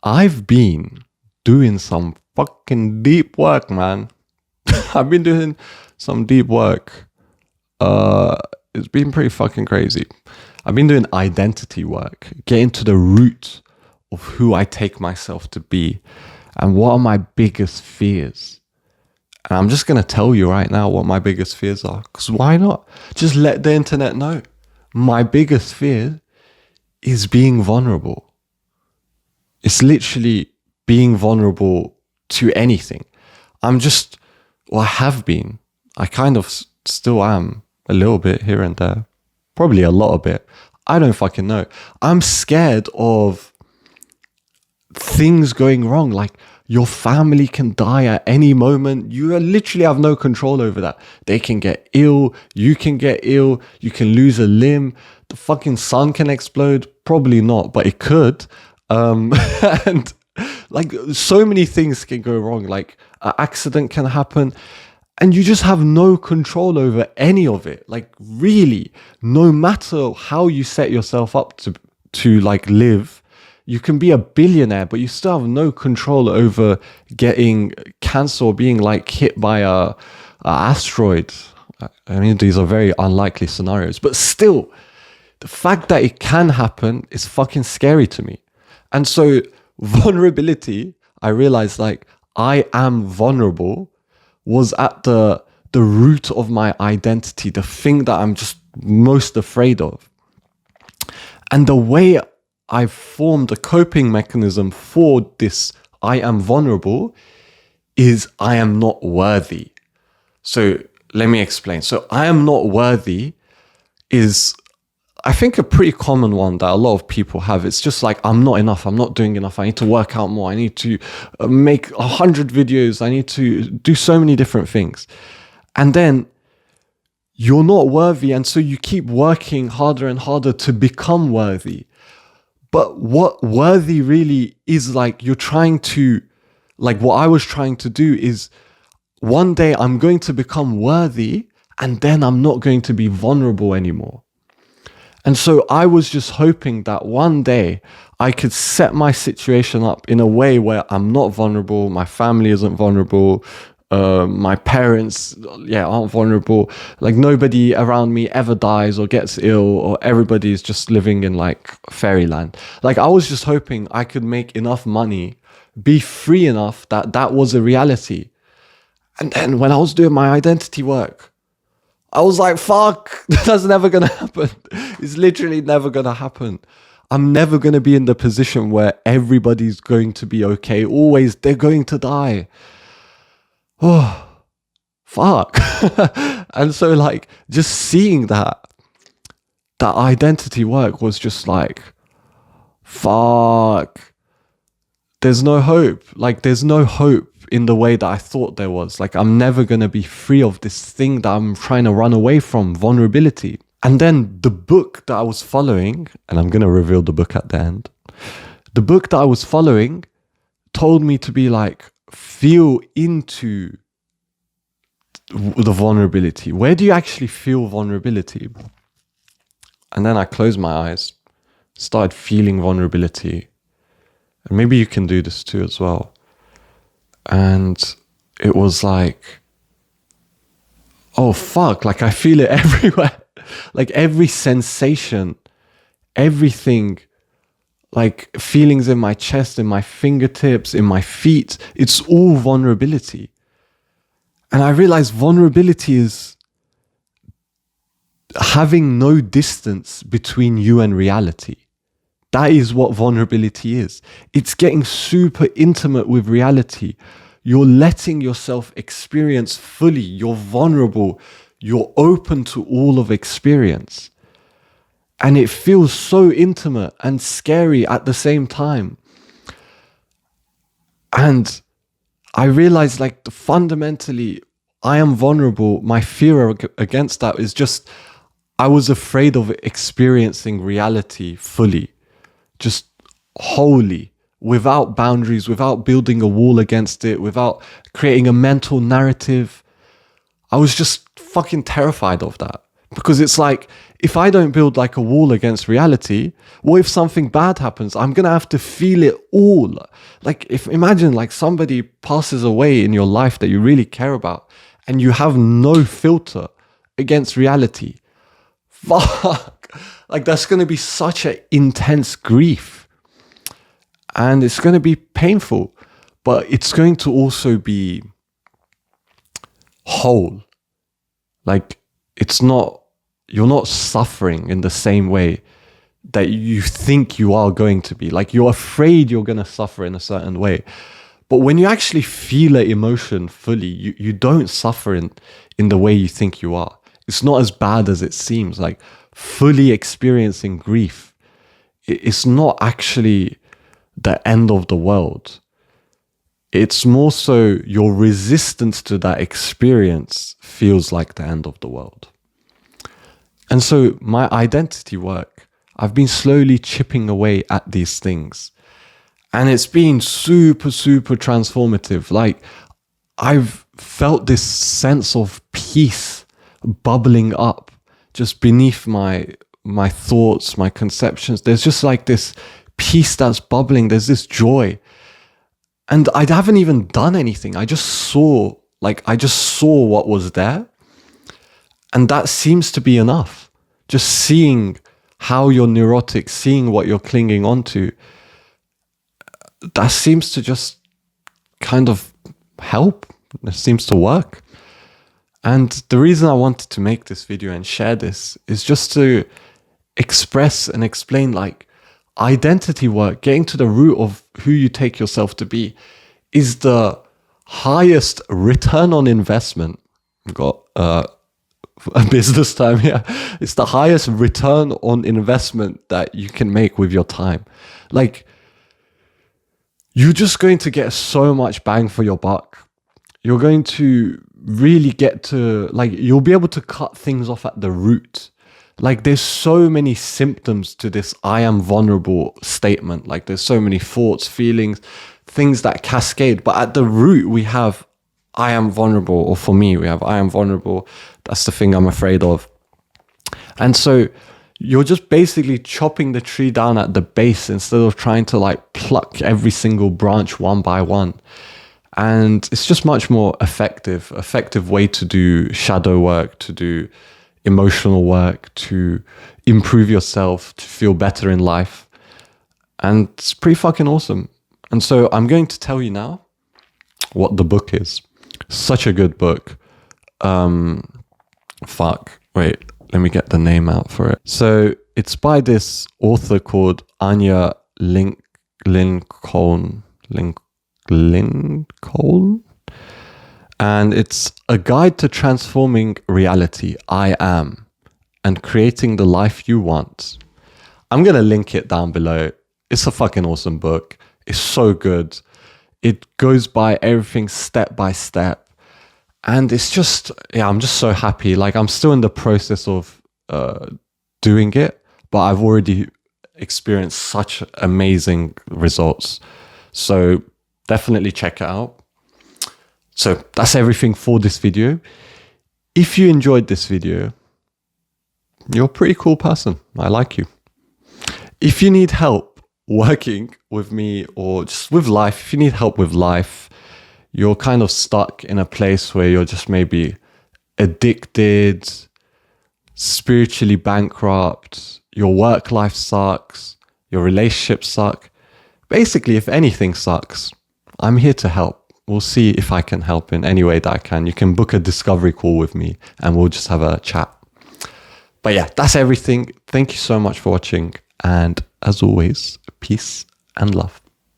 I've been doing some fucking deep work, man. I've been doing some deep work. It's been pretty fucking crazy. I've been doing identity work, getting to the root of who I take myself to be and what are my biggest fears. And I'm just going to tell you right now what my biggest fears are, because why not? Just let the internet know. My biggest fear is being vulnerable. It's literally being vulnerable to anything. I have been. I kind of still am a little bit here and there. Probably a lot of it. I don't fucking know. I'm scared of things going wrong. Like, your family can die at any moment. You literally have no control over that. They can get ill. You can get ill. You can lose a limb. The fucking sun can explode. Probably not, but it could. And like, so many things can go wrong. Like, an accident can happen. And you just have no control over any of it. Like, really, no matter how you set yourself up to like live, you can be a billionaire, but you still have no control over getting cancer or being like hit by a asteroid. I mean, these are very unlikely scenarios, but still, the fact that it can happen is fucking scary to me. And so vulnerability, I realized, like, I am vulnerable, was at the root of my identity, the thing that I'm just most afraid of. And the way I've formed a coping mechanism for this I am vulnerable is I am not worthy. So let me explain. So I am not worthy is, I think, a pretty common one that a lot of people have. It's just like, I'm not enough. I'm not doing enough. I need to work out more. I need to make 100 videos. I need to do so many different things. And then you're not worthy. And so you keep working harder and harder to become worthy. But what worthy really is, like, you're trying to, like, what I was trying to do is, one day I'm going to become worthy and then I'm not going to be vulnerable anymore. And so I was just hoping that one day I could set my situation up in a way where I'm not vulnerable, my family isn't vulnerable, my parents, aren't vulnerable. Like, nobody around me ever dies or gets ill, or everybody's just living in like fairyland. Like, I was just hoping I could make enough money, be free enough that that was a reality. And then when I was doing my identity work, I was like, fuck, that's never going to happen. It's literally never going to happen. I'm never going to be in the position where everybody's going to be okay. Always, they're going to die. Oh, fuck. And so, like, just seeing that identity work was just like, fuck. There's no hope. Like, there's no hope in the way that I thought there was. Like, I'm never going to be free of this thing that I'm trying to run away from, vulnerability. And then the book that I was following, and I'm going to reveal the book at the end. The book that I was following told me to be like, feel into the vulnerability. Where do you actually feel vulnerability? And then I closed my eyes, started feeling vulnerability. And maybe you can do this too as well. And it was like, oh fuck, like, I feel it everywhere. Like, every sensation, everything, like feelings in my chest, in my fingertips, in my feet, it's all vulnerability. And I realized vulnerability is having no distance between you and reality. That is what vulnerability is. It's getting super intimate with reality. You're letting yourself experience fully. You're vulnerable. You're open to all of experience. And it feels so intimate and scary at the same time. And I realized, like, fundamentally, I am vulnerable. My fear against that is just, I was afraid of experiencing reality fully. Just wholly, without boundaries, without building a wall against it, without creating a mental narrative. I was just fucking terrified of that, because it's like, if I don't build like a wall against reality, what if something bad happens? I'm going to have to feel it all. Like if imagine like somebody passes away in your life that you really care about and you have no filter against reality. Fuck. Like that's going to be such an intense grief. And it's going to be painful, but it's going to also be whole. Like you're not suffering in the same way that you think you are going to be. Like you're afraid you're going to suffer in a certain way. But when you actually feel an emotion fully, you don't suffer in the way you think you are. It's not as bad as it seems. Like fully experiencing grief, it's not actually the end of the world. It's more so your resistance to that experience feels like the end of the world. And so my identity work, I've been slowly chipping away at these things. And it's been super, super transformative. Like I've felt this sense of peace bubbling up just beneath my thoughts, my conceptions. There's just like this peace that's bubbling. There's this joy. And I haven't even done anything. I just saw what was there. And that seems to be enough. Just seeing how you're neurotic, seeing what you're clinging onto, that seems to just kind of help. It seems to work. And the reason I wanted to make this video and share this is just to express and explain like identity work, getting to the root of who you take yourself to be, is the highest return on investment. Got a business time here. It's the highest return on investment that you can make with your time. Like, you're just going to get so much bang for your buck. You're going to really get to, like, you'll be able to cut things off at the root. Like, there's so many symptoms to this I am vulnerable statement. Like, there's so many thoughts, feelings, things that cascade. But at the root, we have I am vulnerable. Or for me, we have I am vulnerable. That's the thing I'm afraid of. And so you're just basically chopping the tree down at the base instead of trying to like pluck every single branch one by one. And it's just much more effective way to do shadow work, to do emotional work, to improve yourself, to feel better in life. And it's pretty fucking awesome. And so I'm going to tell you now what the book is. Such a good book. Wait, let me get the name out for it. So it's by this author called Anya Lincoln. And it's a guide to transforming reality, I am, and creating the life you want. I'm going to link it down below. It's a fucking awesome book. It's so good. It goes by everything step by step. And it's just, I'm just so happy. Like, I'm still in the process of doing it, but I've already experienced such amazing results. So definitely check it out. So that's everything for this video. If you enjoyed this video, you're a pretty cool person. I like you. If you need help working with me or just with life, if you need help with life, you're kind of stuck in a place where you're just maybe addicted, spiritually bankrupt, your work life sucks, your relationships suck. Basically, if anything sucks, I'm here to help. We'll see if I can help in any way that I can. You can book a discovery call with me and we'll just have a chat. But yeah, that's everything. Thank you so much for watching. And as always, peace and love.